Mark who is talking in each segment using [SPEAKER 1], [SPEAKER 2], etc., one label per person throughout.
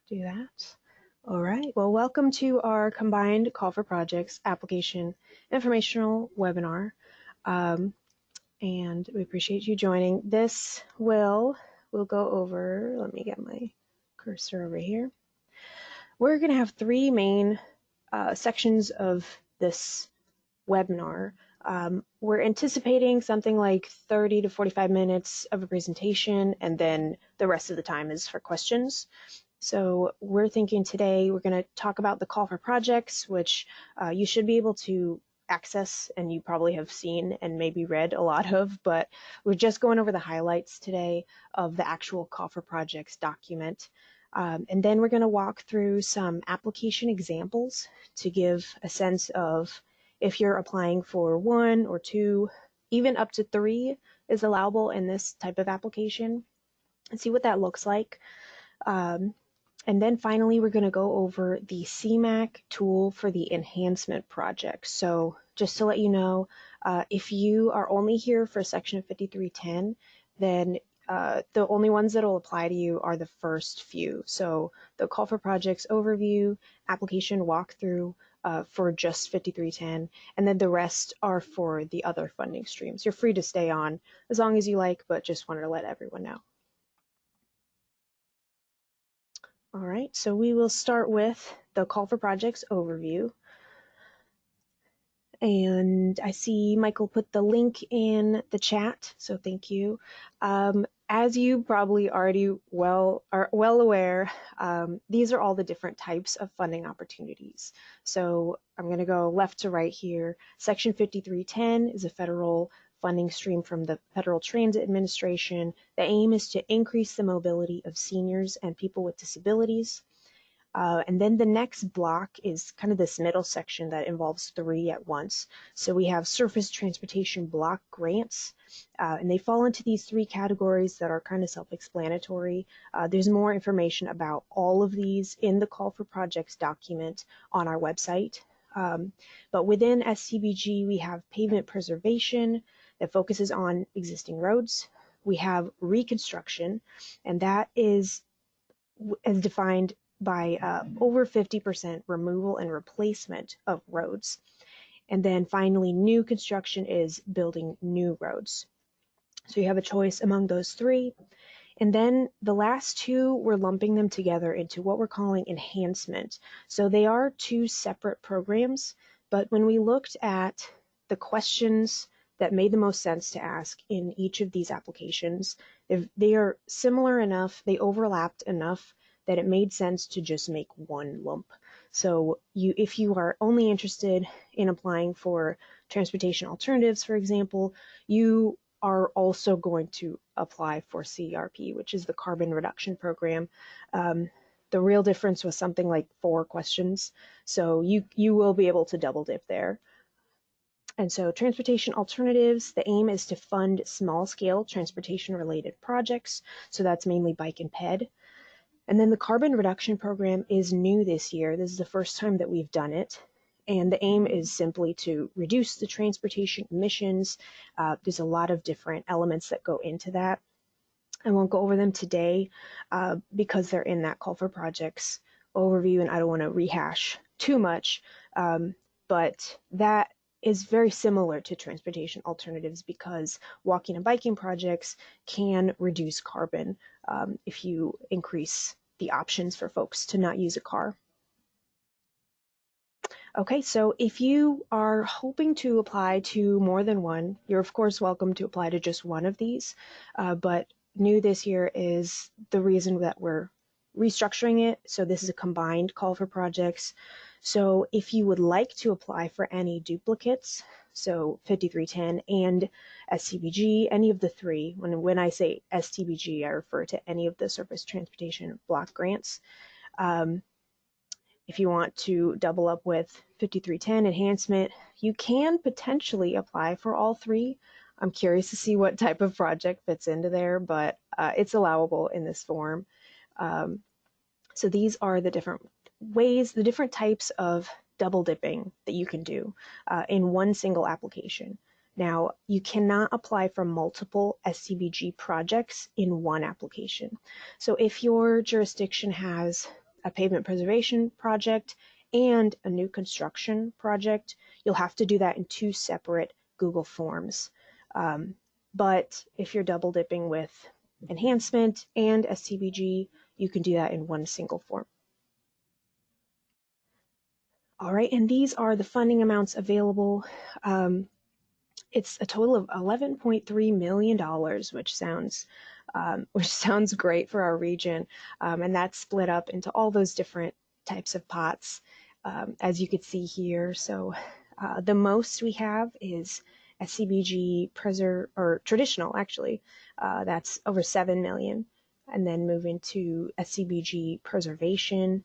[SPEAKER 1] do that. All right, well, welcome to our combined Call for Projects application informational webinar. And we appreciate you joining. This we'll go over, let me get my cursor over here. We're going to have three main sections of this webinar. We're anticipating something like 30 to 45 minutes of a presentation, and then the rest of the time is for questions. So we're thinking today we're going to talk about the call for projects, which you should be able to access and you probably have seen and maybe read a lot of, but we're just going over the highlights today of the actual call for projects document. And then we're going to walk through some application examples to give a sense of if you're applying for 1 or 2, even up to 3 is allowable in this type of application, and see what that looks like. And then finally, we're going to go over the CMAQ tool for the enhancement project. So just to let you know, if you are only here for section 5310, then the only ones that will apply to you are the first few. So the call for projects overview, application walkthrough for just 5310, and then the rest are for the other funding streams. You're free to stay on as long as you like, but just wanted to let everyone know. All right, so we will start with the call for projects overview. And I see Michael put the link in the chat, so thank you. As you probably already are well aware, these are all the different types of funding opportunities. So I'm going to go left to right here. Section 5310 is a federal funding stream from the Federal Transit Administration. The aim is to increase the mobility of seniors and people with disabilities. And then the next block is kind of this middle section that involves 3 at once. So we have surface transportation block grants, and they fall into these 3 categories that are kind of self-explanatory. There's more information about all of these in the call for projects document on our website. But within STBG, we have pavement preservation that focuses on existing roads. We have reconstruction, and that is as defined by over 50% removal and replacement of roads. And then finally, new construction is building new roads. So you have a choice among those 3. And then the last 2, we're lumping them together into what we're calling enhancement. So they are 2 separate programs, but when we looked at the questions that made the most sense to ask in each of these applications, they are similar enough, they overlapped enough that it made sense to just make one lump. So if you are only interested in applying for transportation alternatives, for example, you are also going to apply for CRP, which is the carbon reduction program. The real difference was something like 4 questions. So you will be able to double dip there. And so transportation alternatives, the aim is to fund small-scale transportation-related projects. So that's mainly bike and ped. And then the carbon reduction program is new this year. This is the first time that we've done it. And the aim is simply to reduce the transportation emissions. There's a lot of different elements that go into that. I won't go over them today because they're in that call for projects overview, and I don't want to rehash too much. But that is very similar to transportation alternatives because walking and biking projects can reduce carbon if you increase the options for folks to not use a car. Okay, so if you are hoping to apply to more than one, you're of course welcome to apply to just one of these, but new this year is the reason that we're restructuring it. So this is a combined call for projects. So if you would like to apply for any duplicates, so 5310 and STBG, any of the 3, when I say STBG, I refer to any of the surface transportation block grants. If you want to double up with 5310 enhancement, you can potentially apply for all 3. I'm curious to see what type of project fits into there, but it's allowable in this form. So these are the different ways, the different types of double dipping that you can do in one single application. Now, you cannot apply for multiple STBG projects in one application. So if your jurisdiction has a pavement preservation project and a new construction project, you'll have to do that in 2 separate Google Forms. But if you're double dipping with enhancement and SCBG, you can do that in 1 single form. All right, and these are the funding amounts available. It's a total of $11.3 million, which sounds great for our region, and that's split up into all those different types of pots, as you could see here. So the most we have is SCBG traditional, actually. That's over 7 million, and then moving to SCBG preservation,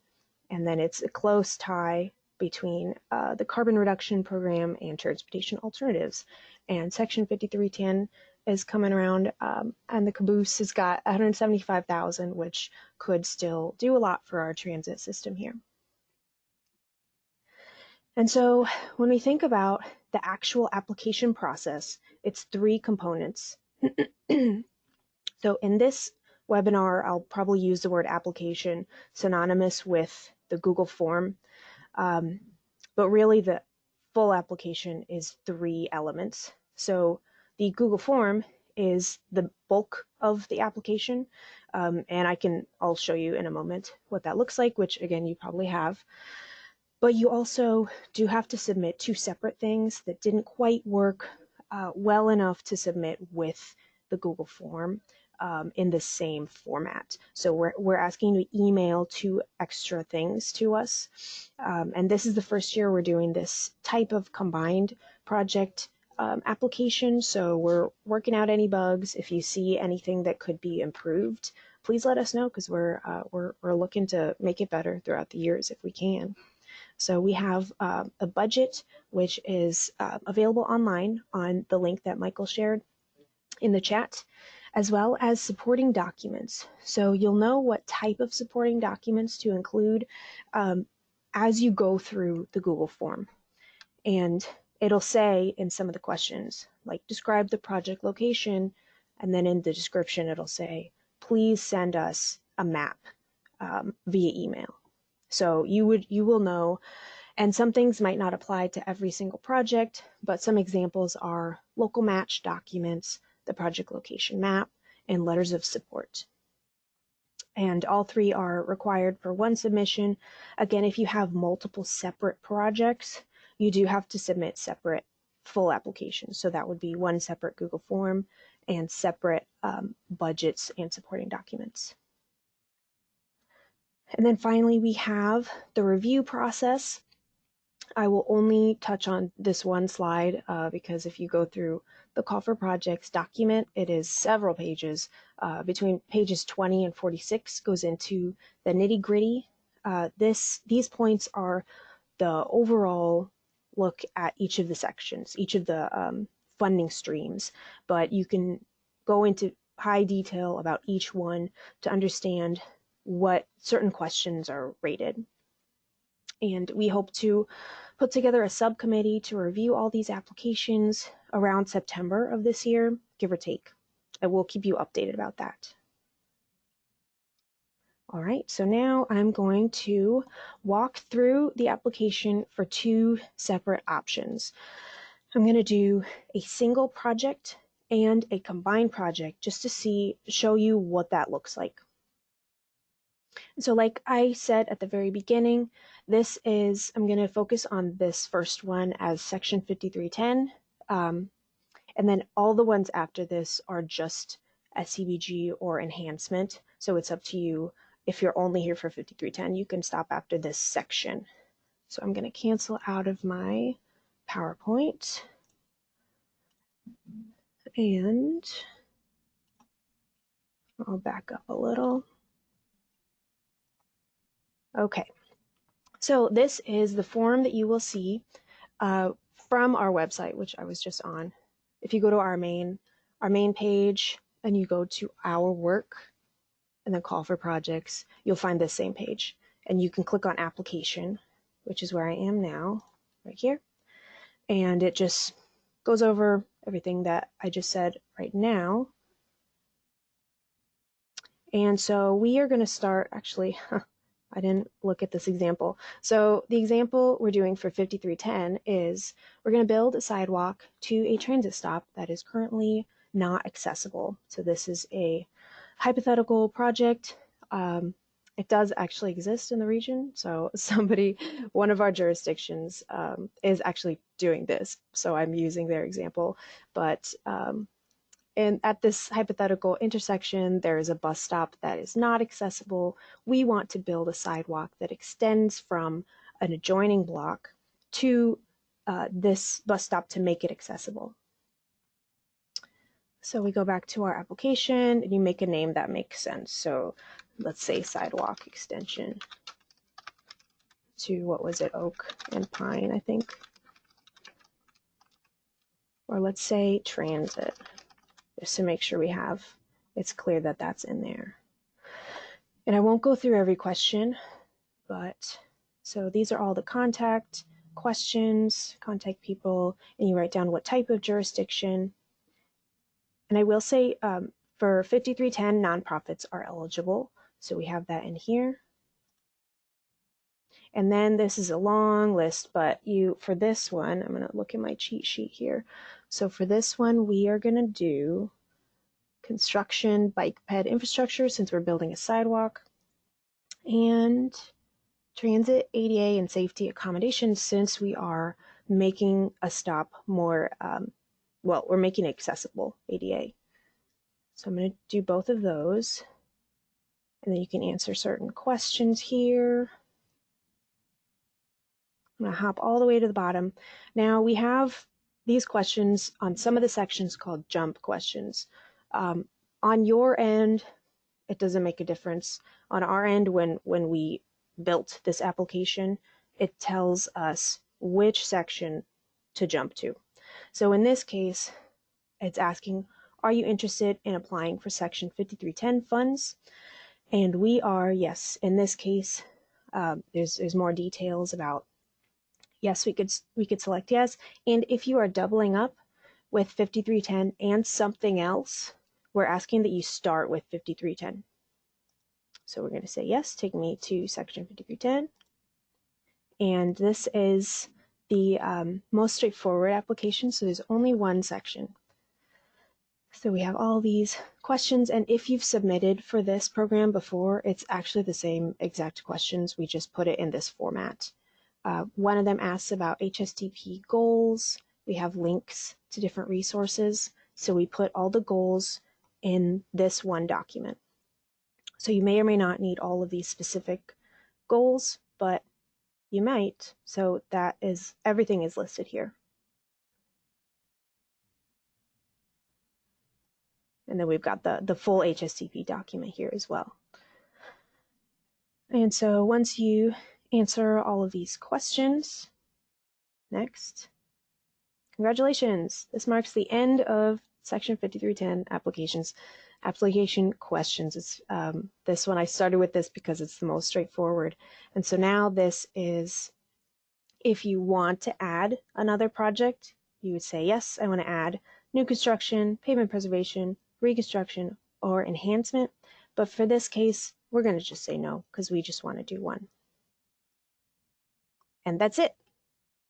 [SPEAKER 1] and then it's a close tie between the carbon reduction program and transportation alternatives. And Section 5310 is coming around, and the caboose has got 175,000, which could still do a lot for our transit system here. And so when we think about the actual application process, it's 3 components. So in this webinar, I'll probably use the word application synonymous with the Google form. But really the full application is 3 elements. So the Google form is the bulk of the application, and I'll show you in a moment what that looks like, which again you probably have. But you also do have to submit 2 separate things that didn't quite work well enough to submit with the Google form in the same format. So we're asking you to email 2 extra things to us. And this is the first year we're doing this type of combined project application. So we're working out any bugs. If you see anything that could be improved, please let us know, because we're looking to make it better throughout the years if we can. So we have a budget, which is available online on the link that Michael shared in the chat, as well as supporting documents. So you'll know what type of supporting documents to include as you go through the Google form. And it'll say in some of the questions, like describe the project location, and then in the description it'll say, please send us a map via email. So you will know, and some things might not apply to every single project, but some examples are local match documents, the project location map, and letters of support. And all 3 are required for 1 submission. Again, if you have multiple separate projects, you do have to submit separate full applications. So that would be 1 separate Google form and separate budgets and supporting documents. And then finally, we have the review process. I will only touch on this 1 slide because if you go through the call for projects document, it is several pages. Between pages 20 and 46 goes into the nitty-gritty. These points are the overall look at each of the sections, each of the funding streams, but you can go into high detail about each one to understand what certain questions are rated. And we hope to put together a subcommittee to review all these applications around September of this year, give or take. And we'll keep you updated about that. All right, so now I'm going to walk through the application for 2 separate options. I'm going to do a single project and a combined project just to show you what that looks like. So like I said at the very beginning, I'm going to focus on this first one as Section 5310, and then all the ones after this are just SCBG or enhancement, so it's up to you. If you're only here for 5310, you can stop after this section. So I'm going to cancel out of my PowerPoint, and I'll back up a little. Okay, so this is the form that you will see from our website, which I was just on. If you go to our main page and you go to our work and then call for projects, you'll find this same page. And you can click on application, which is where I am now, right here. And it just goes over everything that I just said right now. And so we are going to start, actually, I didn't look at this example. So the example we're doing for 5310 is we're going to build a sidewalk to a transit stop that is currently not accessible. So this is a hypothetical project. It does actually exist in the region. So one of our jurisdictions is actually doing this. So I'm using their example. But and at this hypothetical intersection, there is a bus stop that is not accessible. We want to build a sidewalk that extends from an adjoining block to this bus stop to make it accessible. So we go back to our application and you make a name that makes sense. So let's say sidewalk extension to, what was it, Oak and Pine, I think. Or let's say transit, just to make sure it's clear that that's in there. And I won't go through every question, but so these are all the contact questions, contact people, and you write down what type of jurisdiction. And I will say for 5310, nonprofits are eligible. So we have that in here. And then this is a long list, but for this one, I'm going to look at my cheat sheet here. So for this one, we are going to do construction, bike ped infrastructure, since we're building a sidewalk, and transit, ADA, and safety accommodations, since we are making a stop more, we're making it accessible, ADA. So I'm going to do both of those, and then you can answer certain questions here. I'm going to hop all the way to the bottom. Now we have these questions on some of the sections called jump questions. On your end, it doesn't make a difference. On our end, when we built this application, it tells us which section to jump to. So in this case, it's asking, are you interested in applying for Section 5310 funds? And we are, yes. In this case, there's more details about, yes, we could select yes. And if you are doubling up with 5310 and something else, we're asking that you start with 5310. So we're going to say yes, take me to Section 5310. And this is the most straightforward application, so there's only one section. So we have all these questions, and if you've submitted for this program before, it's actually the same exact questions. We just put it in this format. One of them asks about HSTP goals. We have links to different resources, so we put all the goals in this one document. So you may or may not need all of these specific goals, but you might. So everything is listed here. And then we've got the full HSTP document here as well. And so once you answer all of these questions, next, congratulations. This marks the end of Section 5310 application questions. It's this one, I started with this because it's the most straightforward. And so now this is, if you want to add another project, you would say, yes, I want to add new construction, pavement preservation, reconstruction, or enhancement. But for this case, we're going to just say no, because we just want to do one. And that's it.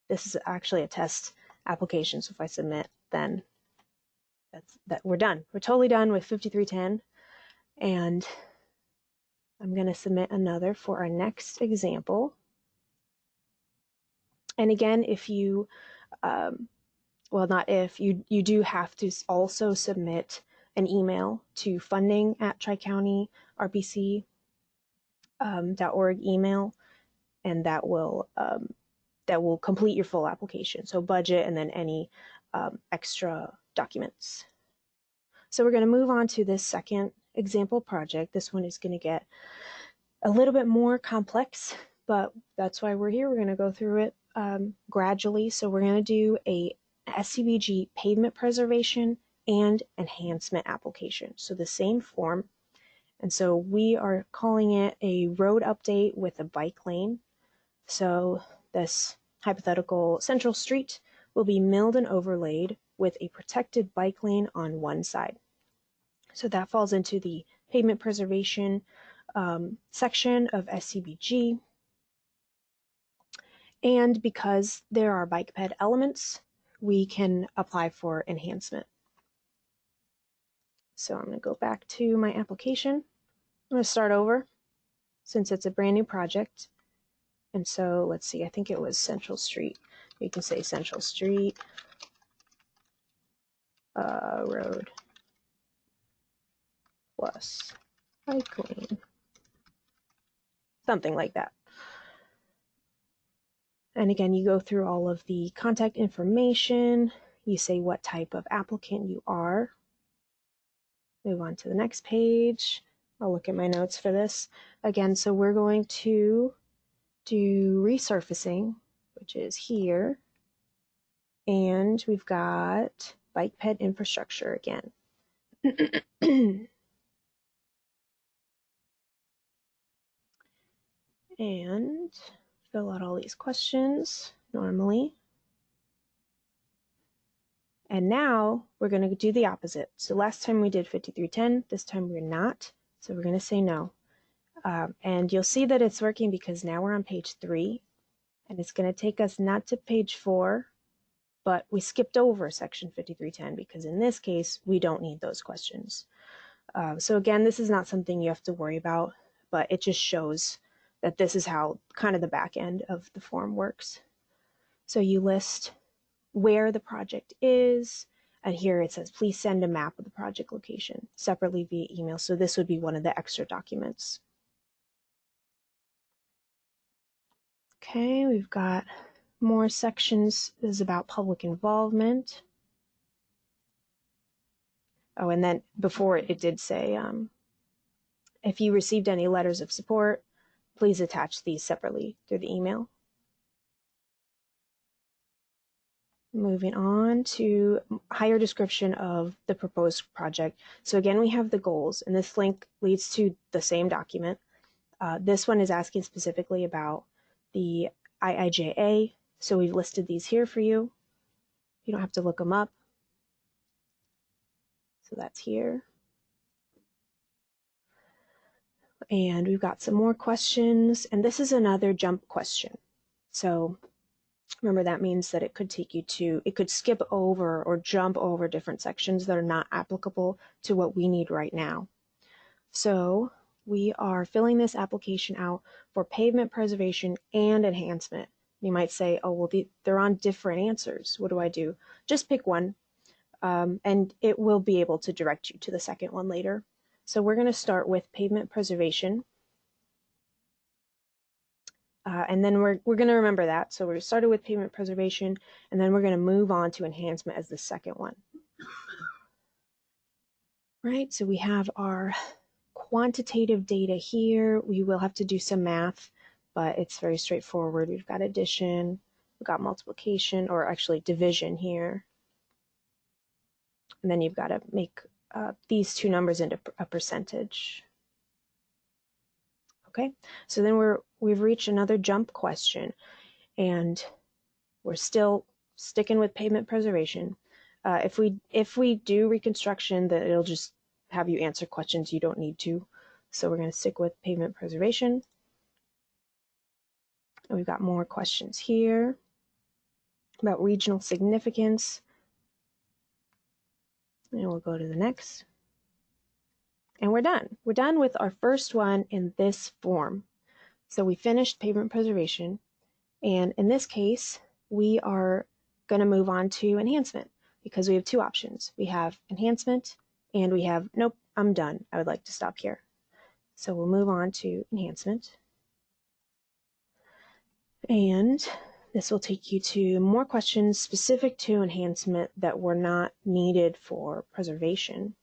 [SPEAKER 1] This is actually a test application. So if I submit, then we're done. We're totally done with 5310. And I'm going to submit another for our next example. And again, if you, well, not if, you do have to also submit an email to funding@tri-county-rpc.org email, and that will complete your full application. So budget and then any extra documents. So we're going to move on to this second example project. This one is going to get a little bit more complex, but that's why we're here. We're going to go through it gradually. So we're going to do a SCBG pavement preservation and enhancement application. So the same form. And so we are calling it a road update with a bike lane. So this hypothetical Central Street will be milled and overlaid with a protected bike lane on one side. So that falls into the pavement preservation section of SCBG. And because there are bike ped elements, we can apply for enhancement. So I'm going to go back to my application. I'm going to start over since it's a brand new project. And so let's see, I think it was Central Street. You can say Central Street Road plus bike lane. Something like that. And again, you go through all of the contact information. You say what type of applicant you are. Move on to the next page. I'll look at my notes for this. Again, so we're going to do resurfacing, which is here. And we've got bike ped infrastructure again. And fill out all these questions normally. And now we're going to do the opposite. So last time we did 5310, this time we're not. So we're going to say no. And you'll see that it's working because now we're on page 3. And it's going to take us not to page 4, but we skipped over section 5310 because in this case, we don't need those questions. So again, this is not something you have to worry about, but it just shows that this is how kind of the back end of the form works. So you list where the project is, and here it says, please send a map of the project location separately via email. So this would be one of the extra documents. Okay, we've got more sections. This is about public involvement. Oh, and then before it did say, if you received any letters of support, please attach these separately through the email. Moving on to higher description of the proposed project. So again, we have the goals, and this link leads to the same document. This one is asking specifically about the IIJA, so we've listed these here for you. You don't have to look them up. So that's here. And we've got some more questions, and this is another jump question. So remember, that means that it could take you to, it could skip over or jump over different sections that are not applicable to what we need right now. So we are filling this application out for pavement preservation and enhancement. You might say, oh, well, they're on different answers. What do I do? Just pick one, and it will be able to direct you to the second one later. So we're going to start with pavement preservation. And then we're going to remember that. So we started with pavement preservation, and then we're going to move on to enhancement as the second one. Right, so we have our quantitative data here. We will have to do some math, but it's very straightforward. We've got addition, we've got multiplication, or actually division here. And then you've got to make these two numbers into a percentage. Okay, so then we've reached another jump question, and we're still sticking with pavement preservation. If we do reconstruction, that it'll just have you answer questions you don't need to. So we're going to stick with pavement preservation. And we've got more questions here about regional significance. And we'll go to the next. And we're done. We're done with our first one in this form. So we finished pavement preservation. And in this case, we are going to move on to enhancement because we have two options. We have enhancement and we have, nope, I'm done. I would like to stop here. So we'll move on to enhancement. And this will take you to more questions specific to enhancement that were not needed for preservation.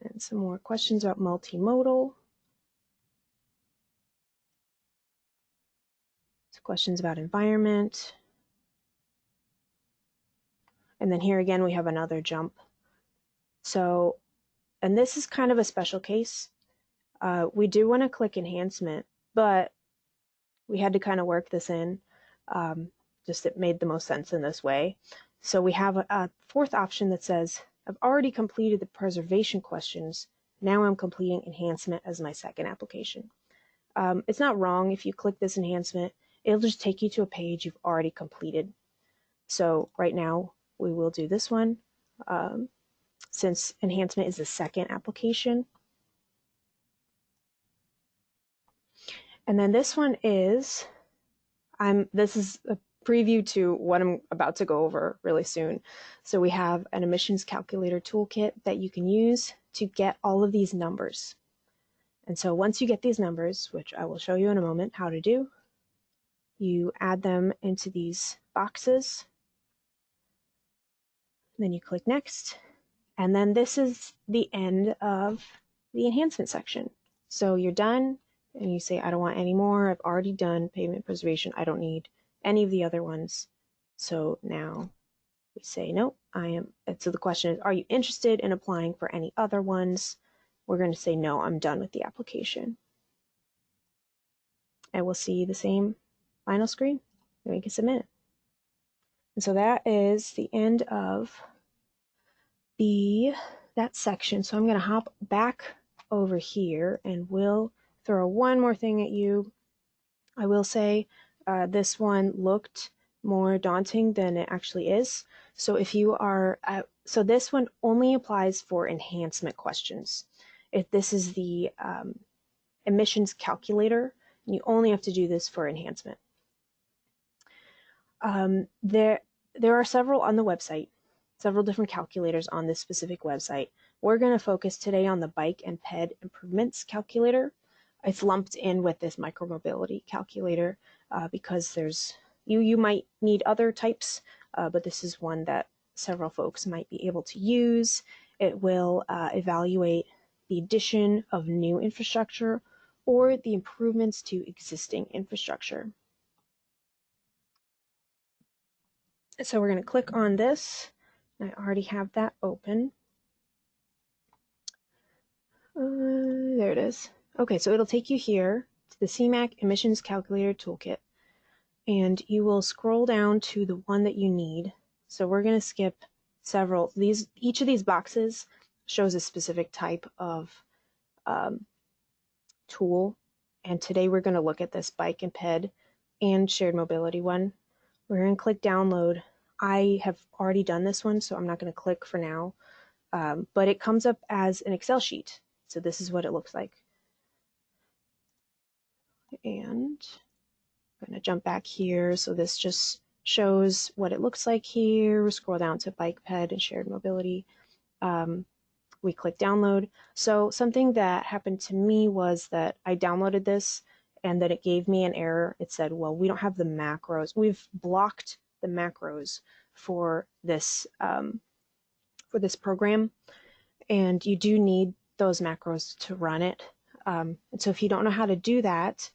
[SPEAKER 1] And some more questions about multimodal. Some questions about environment. And then here again, we have another jump. So, and this is kind of a special case. We do want to click enhancement, but we had to kind of work this in. Just it made the most sense in this way. So we have a fourth option that says, I've already completed the preservation questions. Now I'm completing enhancement as my second application. It's not wrong if you click this enhancement. It'll just take you to a page you've already completed. So right now we will do this one since enhancement is the second application. And then this one is, this is a preview to what I'm about to go over really soon. So we have an emissions calculator toolkit that you can use to get all of these numbers. And so once you get these numbers, which I will show you in a moment how to do, you add them into these boxes. Then you click next. And then this is the end of the enhancement section. So you're done and you say, I don't want any more. I've already done pavement preservation. I don't need any of the other ones. So now we say, no, I am. So the question is, are you interested in applying for any other ones? We're going to say, no, I'm done with the application. And we'll see the same final screen and we can submit it. And so that is the end of that section. So I'm going to hop back over here and we'll throw one more thing at you. I will say this one looked more daunting than it actually is. So if you are, so this one only applies for enhancement questions. If this is the emissions calculator, you only have to do this for enhancement. There are several on the website, several different calculators on this specific website. We're going to focus today on the bike and ped improvements calculator. It's lumped in with this micromobility calculator because you might need other types, but this is one that several folks might be able to use. It will evaluate the addition of new infrastructure or the improvements to existing infrastructure. So we're going to click on this. I already have that open. There it is. Okay, so it'll take you here to the CMAQ Emissions Calculator Toolkit, and you will scroll down to the one that you need. So we're going to skip several. Each of these boxes shows a specific type of tool, and today we're going to look at this bike and ped and shared mobility one. We're going to click download. I have already done this one, so I'm not going to click for now, but it comes up as an Excel sheet. So this is what it looks like. And I'm going to jump back here. So this just shows what it looks like here. We scroll down to bike, ped, and shared mobility. We click download. So something that happened to me was that I downloaded this and that it gave me an error. It said, well, we don't have the macros. We've blocked the macros for this program, and you do need those macros to run it. And so if you don't know how to do that,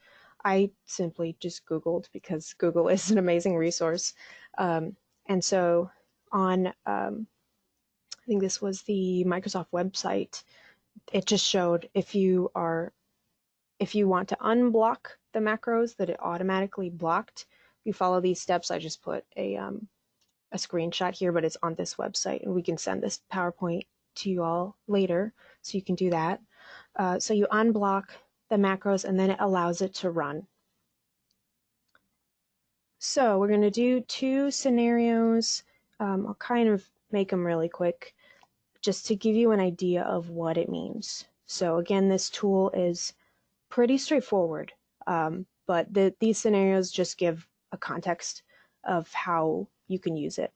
[SPEAKER 1] I simply just Googled, because Google is an amazing resource. And so on, I think this was the Microsoft website, it just showed if you want to unblock the macros, that it automatically blocked. If you follow these steps, I just put a screenshot here, but it's on this website, and we can send this PowerPoint to you all later, so you can do that. So you unblock the macros, and then it allows it to run. So we're going to do two scenarios. I'll kind of make them really quick, just to give you an idea of what it means. So again, this tool is pretty straightforward, but these scenarios just give a context of how you can use it.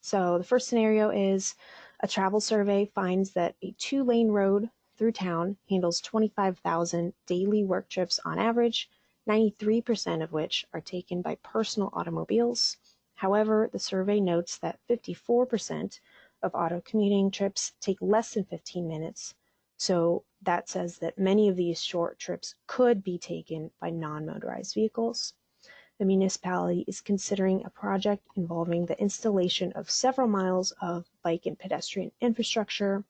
[SPEAKER 1] So the first scenario is a travel survey finds that a 2-lane road through town handles 25,000 daily work trips on average, 93% of which are taken by personal automobiles. However, the survey notes that 54% of auto commuting trips take less than 15 minutes. So that says that many of these short trips could be taken by non-motorized vehicles. The municipality is considering a project involving the installation of several miles of bike and pedestrian infrastructure.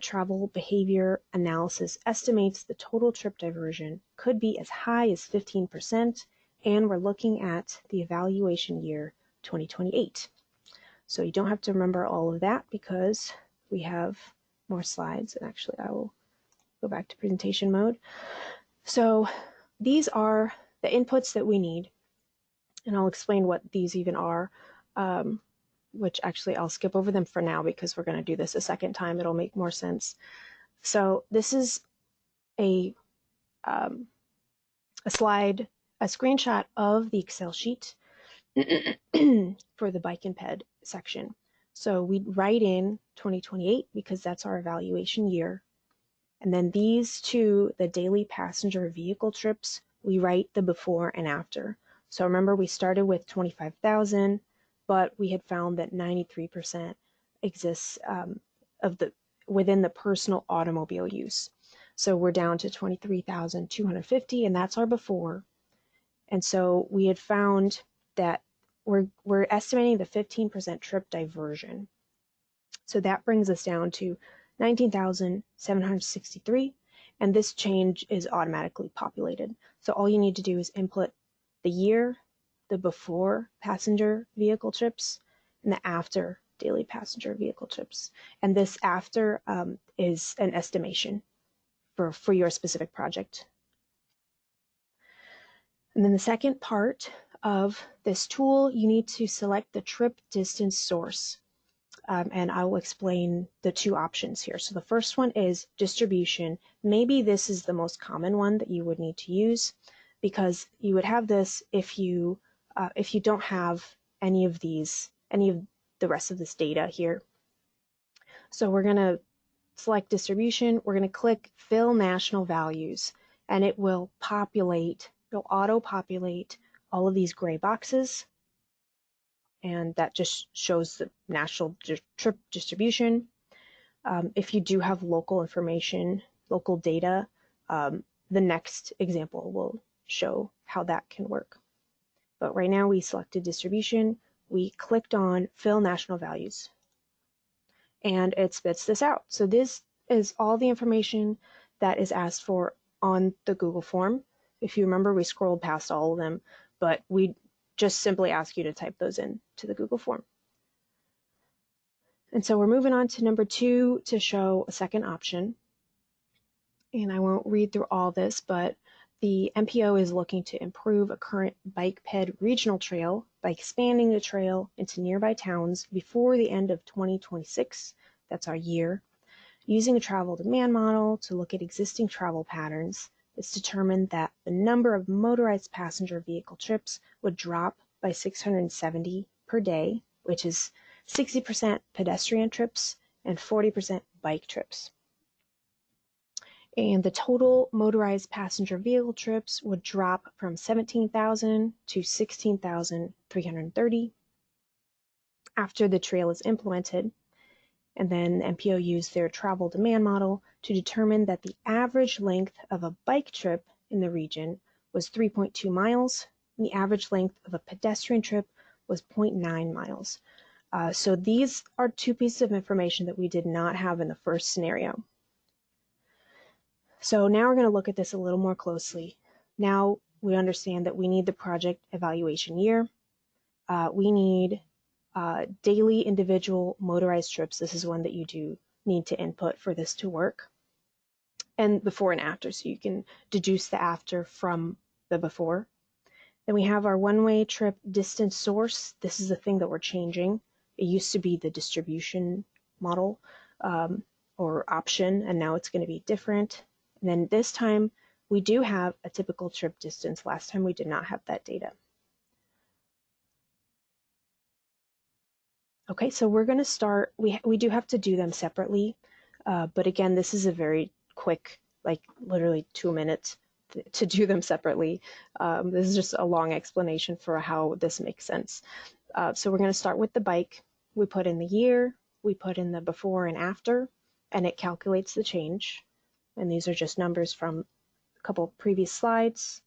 [SPEAKER 1] Travel behavior analysis estimates the total trip diversion could be as high as 15%, and we're looking at the evaluation year 2028. So you don't have to remember all of that, because we have more slides. And actually, I will go back to presentation mode. So these are the inputs that we need, and I'll explain what these even are, which actually I'll skip over them for now because we're going to do this a second time. It'll make more sense. So this is a slide, a screenshot of the Excel sheet for the bike and ped section. So we write in 2028 because that's our evaluation year. And then these two, the daily passenger vehicle trips, we write the before and after. So remember, we started with 25,000, but we had found that 93% exists within the personal automobile use. So we're down to 23,250, and that's our before. And so we had found that we're estimating the 15% trip diversion. So that brings us down to 19,763, and this change is automatically populated. So all you need to do is input the year, the before passenger vehicle trips, and the after daily passenger vehicle trips. And this after is an estimation for your specific project. And then the second part of this tool, you need to select the trip distance source. And I will explain the two options here. So the first one is distribution. Maybe this is the most common one that you would need to use, because you would have this if you don't have any of the rest of this data here. So we're going to select distribution. We're going to click fill national values, and it will auto-populate all of these gray boxes. And that just shows the national trip distribution. If you do have local information, local data, the next example will show how that can work. But right now we selected distribution, we clicked on fill national values, and it spits this out. So this is all the information that is asked for on the Google form. If you remember, we scrolled past all of them, but we just simply ask you to type those in to the Google form. And so we're moving on to number 2 to show a second option. And I won't read through all this, but the MPO is looking to improve a current bike ped regional trail by expanding the trail into nearby towns before the end of 2026. That's our year. Using a travel demand model to look at existing travel patterns, it's determined that the number of motorized passenger vehicle trips would drop by 670 per day, which is 60% pedestrian trips and 40% bike trips. And the total motorized passenger vehicle trips would drop from 17,000 to 16,330 after the trail is implemented. And then the MPO used their travel demand model to determine that the average length of a bike trip in the region was 3.2 miles, and the average length of a pedestrian trip was 0.9 miles. So these are two pieces of information that we did not have in the first scenario. So now we're going to look at this a little more closely. Now we understand that we need the project evaluation year. We need daily individual motorized trips. This is one that you do need to input for this to work. And before and after, so you can deduce the after from the before. Then we have our one-way trip distance source. This is the thing that we're changing. It used to be the distribution model or option, and now it's going to be different. And then this time we do have a typical trip distance. Last time we did not have that data. Okay, so we're going to start, we do have to do them separately, but again, this is a very quick, like literally 2 minutes to do them separately. This is just a long explanation for how this makes sense. So we're going to start with the bike. We put in the year, we put in the before and after, and it calculates the change. And these are just numbers from a couple of previous slides.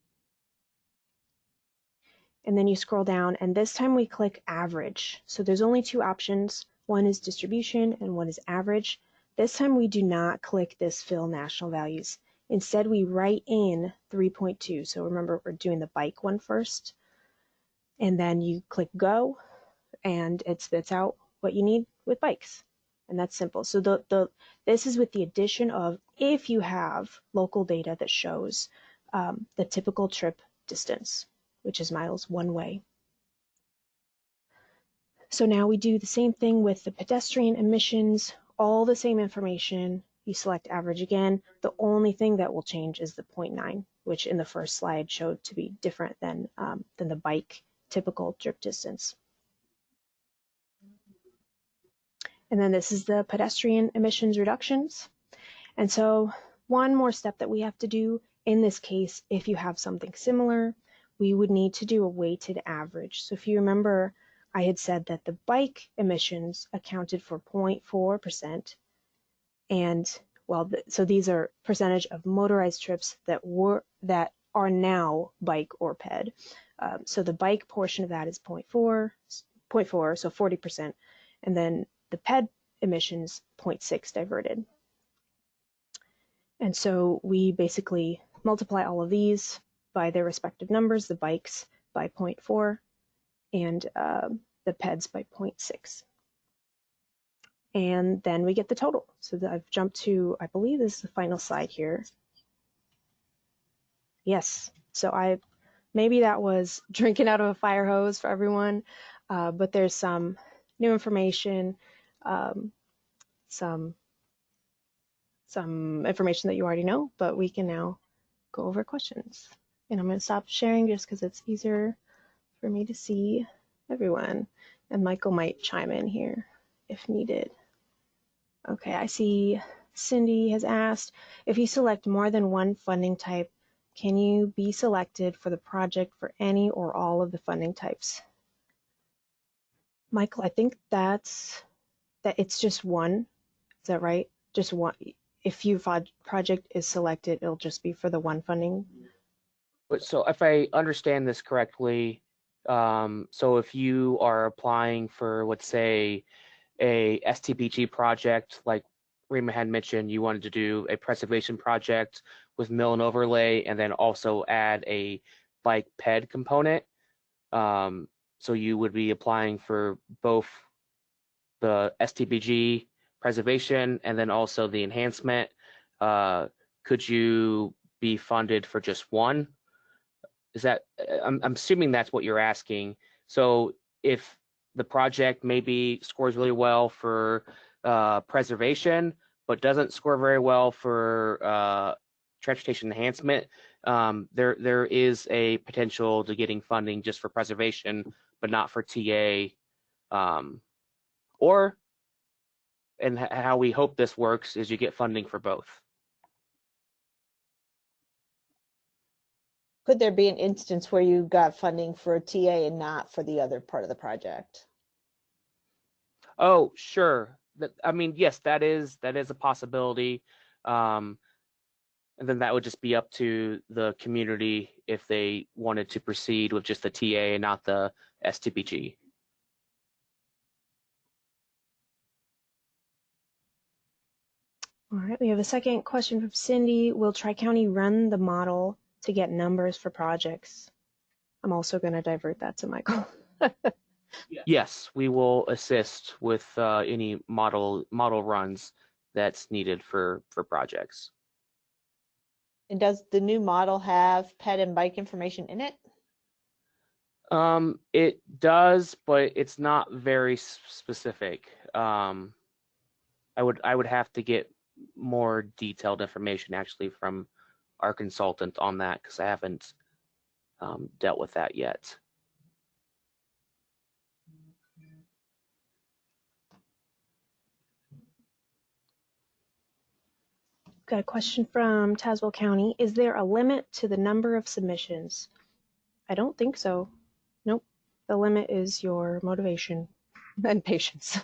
[SPEAKER 1] And then you scroll down, and this time we click average. So there's only two options. One is distribution and one is average. This time we do not click this fill national values. Instead, we write in 3.2. So remember, we're doing the bike one first. And then you click go, and it spits out what you need with bikes. And that's simple. So this is with the addition of if you have local data that shows the typical trip distance, which is miles one way. So now we do the same thing with the pedestrian emissions, all the same information. You select average again. The only thing that will change is the 0.9, which in the first slide showed to be different than the bike typical trip distance. And then this is the pedestrian emissions reductions. And so one more step that we have to do in this case, if you have something similar, we would need to do a weighted average. So if you remember, I had said that the bike emissions accounted for 0.4%. And well, so these are percentage of motorized trips that are now bike or ped. So the bike portion of that is 0.4, so 40%. And then the ped emissions, 0.6 diverted. And so we basically multiply all of these by their respective numbers, the bikes by 0.4 and the PEDs by 0.6. And then we get the total. So I've jumped to, I believe this is the final slide here. Yes, so maybe that was drinking out of a fire hose for everyone, but there's some new information, some information that you already know, but we can now go over questions. And I'm going to stop sharing just because it's easier for me to see everyone. And Michael might chime in here if needed. Okay, I see Cindy has asked, if you select more than one funding type, can you be selected for the project for any or all of the funding types? Michael, I think that it's just one. Is that right? Just one. If your project is selected, it'll just be for the one funding.
[SPEAKER 2] But so if I understand this correctly, so if you are applying for, let's say, a STPG project, like Rima had mentioned, you wanted to do a preservation project with mill and overlay, and then also add a bike ped component. So you would be applying for both the STPG preservation and then also the enhancement. Could you be funded for just one? Is that, I'm assuming that's what you're asking. So if the project maybe scores really well for preservation, but doesn't score very well for transportation enhancement, there is a potential to getting funding just for preservation, but not for TA. And how we hope this works is you get funding for both.
[SPEAKER 3] Could there be an instance where you got funding for a TA and not for the other part of the project?
[SPEAKER 2] Oh, sure. I mean, yes, that is a possibility. And then that would just be up to the community if they wanted to proceed with just the TA and not the STPG.
[SPEAKER 1] All right, we have a second question from Cindy. Will Tri-County run the model to get numbers for projects? I'm also going to divert that to Michael.
[SPEAKER 2] Yes, we will assist with any model runs that's needed for projects.
[SPEAKER 3] And does the new model have ped and bike information in it?
[SPEAKER 2] It does, but it's not very specific. I would have to get more detailed information actually from our consultant on that because I haven't dealt with that yet.
[SPEAKER 1] Got a question from Tazewell County. Is there a limit to the number of submissions? I don't think so. Nope. The limit is your motivation and patience.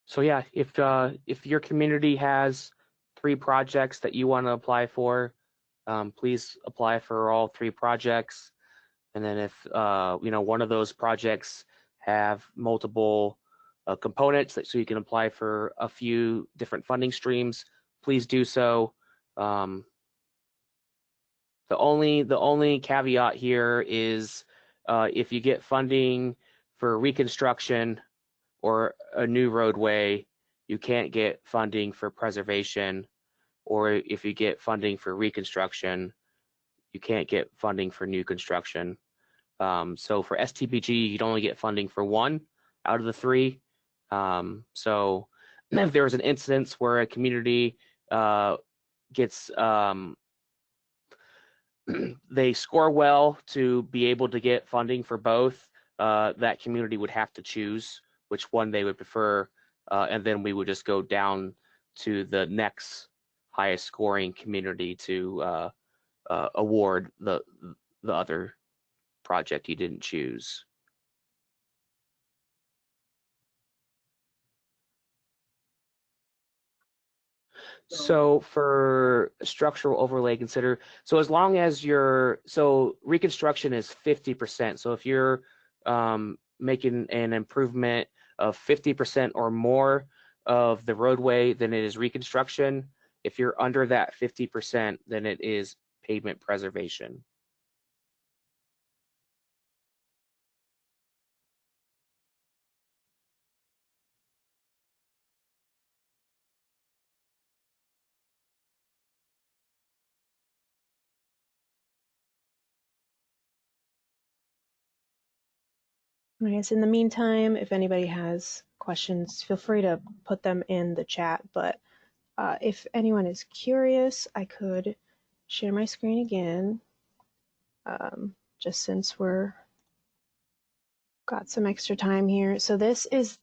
[SPEAKER 2] So yeah, if your community has 3 projects that you want to apply for, please apply for all 3 projects. And then if one of those projects have multiple components so you can apply for a few different funding streams, please do so. The only caveat here is if you get funding for reconstruction or a new roadway, you can't get funding for preservation, or if you get funding for reconstruction, you can't get funding for new construction. So for STPG, you'd only get funding for one out of the three. So if there's an instance where a community gets they score well to be able to get funding for both, that community would have to choose which one they would prefer, and then we would just go down to the next highest scoring community to award the other project you didn't choose. So for structural overlay, consider, so as long as so reconstruction is 50%. So if you're making an improvement of 50% or more of the roadway, then it is reconstruction. If you're under that 50%, then it is pavement preservation.
[SPEAKER 1] I guess in the meantime, if anybody has questions, feel free to put them in the chat. But if anyone is curious, I could share my screen again, just since we're got some extra time here. So this is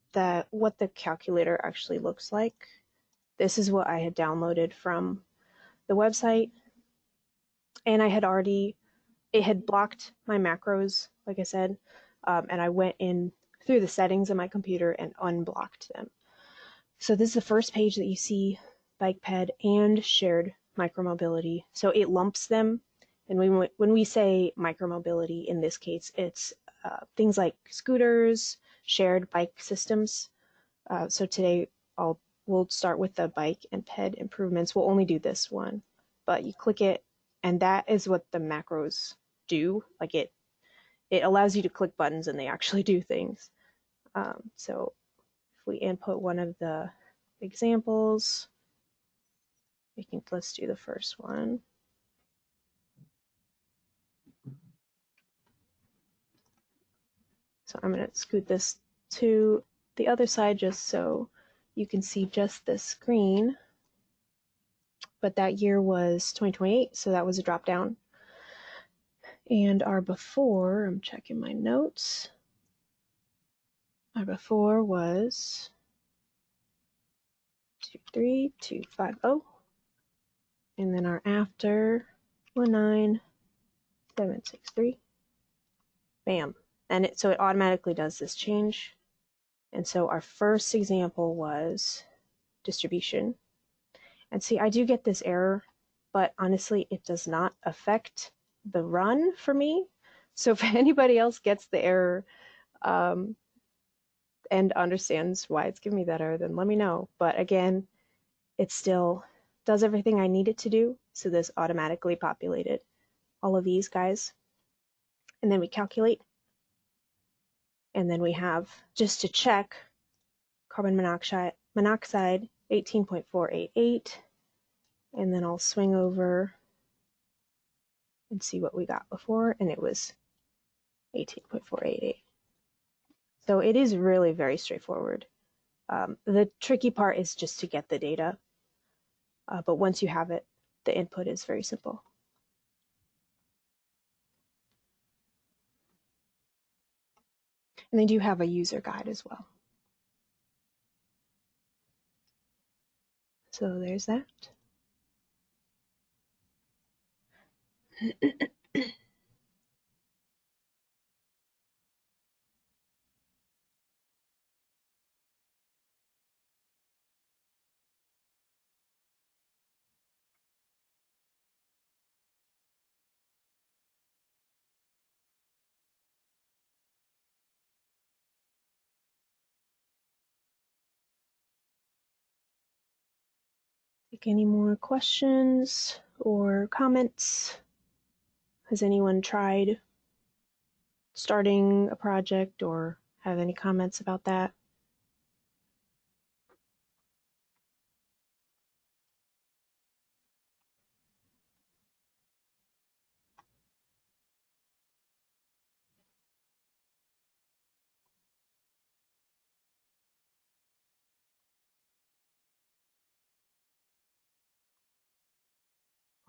[SPEAKER 1] what the calculator actually looks like. This is what I had downloaded from the website, and it had blocked my macros, like I said, and I went in through the settings of my computer and unblocked them. So this is the first page that you see, BikePed and shared micromobility. So it lumps them, and when we say micromobility, in this case, it's things like scooters, shared bike systems. So today we'll start with the bike and ped improvements. We'll only do this one, but you click it, and that is what the macros do. Like it allows you to click buttons and they actually do things. So if we input one of the examples, let's do the first one. So I'm going to scoot this to the other side just so you can see just the screen. But that year was 2028, so that was a drop down. And our before, I'm checking my notes. Our before was 23250. And then our after 19763. Bam. And so it automatically does this change. And so our first example was distribution. And see, I do get this error, but honestly, it does not affect the run for me. So if anybody else gets the error and understands why it's giving me that error, then let me know. But again, it still does everything I need it to do. So this automatically populated all of these guys. And then we calculate. And then we have, just to check, carbon monoxide 18.488. And then I'll swing over and see what we got before, and it was 18.488. So it is really very straightforward. The tricky part is just to get the data, but once you have it, the input is very simple. And they do have a user guide as well. So there's that. Take any more questions or comments? Has anyone tried starting a project or have any comments about that?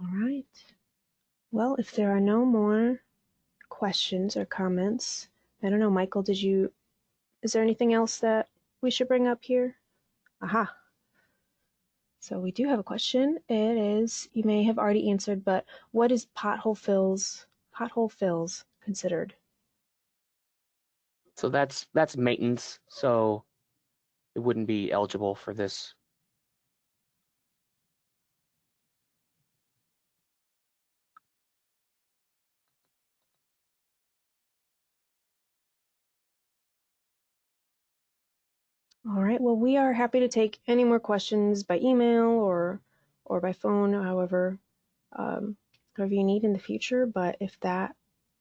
[SPEAKER 1] All right. Well, if there are no more questions or comments, I don't know, Michael, is there anything else that we should bring up here? Aha. So we do have a question. It is, you may have already answered, but what is pothole fills considered?
[SPEAKER 2] So that's maintenance. So it wouldn't be eligible for this.
[SPEAKER 1] All right. Well, we are happy to take any more questions by email or by phone, however you need in the future. But if that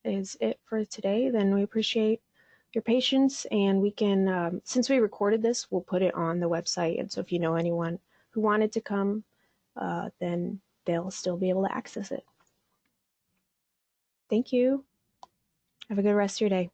[SPEAKER 1] is it for today, then we appreciate your patience, and we can, since we recorded this, we'll put it on the website. And so if you know anyone who wanted to come, then they'll still be able to access it. Thank you. Have a good rest of your day.